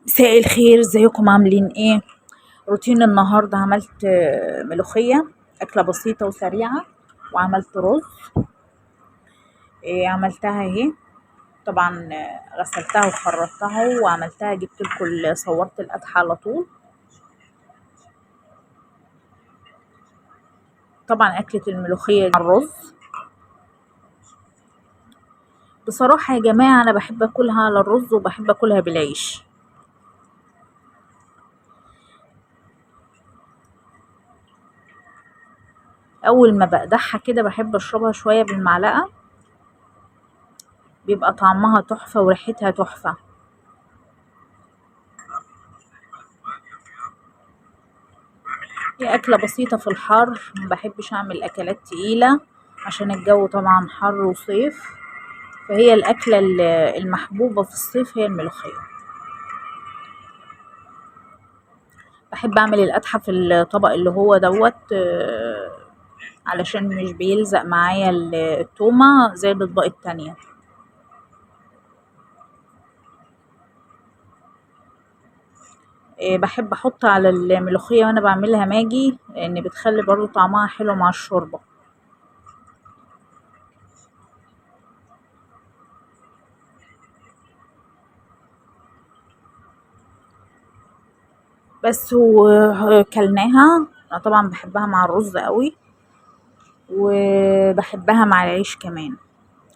مساء الخير، ازيكم عاملين ايه؟ روتين النهارده عملت ملوخيه، اكله بسيطه وسريعه. وعملت رز. عملتها اهي. طبعا غسلتها وخرطتها وعملتها، جبت لكم صورت القدحه على طول. طبعا اكله الملوخيه مع الرز، بصراحه يا جماعه انا بحب اكلها على الرز وبحب اكلها بالعيش. اول ما بقدحها كده بحب اشربها شويه بالمعلقه، بيبقى طعمها تحفه وريحتها تحفه. هي أكلة بسيطة في الحر، مبحبش أعمل أكلات تقيلة عشان الجو طبعا حر وصيف. فهي الأكلة المحبوبة في الصيف هي الملوخية. بحب أعمل القدحة في الطبق اللي هو دوت علشان مش بيلزق معايا التومة زي الأطباق التانية. بحب أحط على الملوخية وأنا بعملها ماجي، لأن بتخلي برضو طعمها حلو مع الشوربة. بس وكلناها. أنا طبعا بحبها مع الرز قوي، وبحبها مع العيش كمان.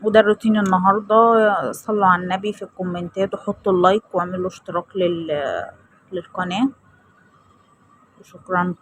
وده الروتين النهاردة. صلوا على النبي في الكومنتات وحطوا اللايك واعملوا اشتراك للقناة. وشكرا.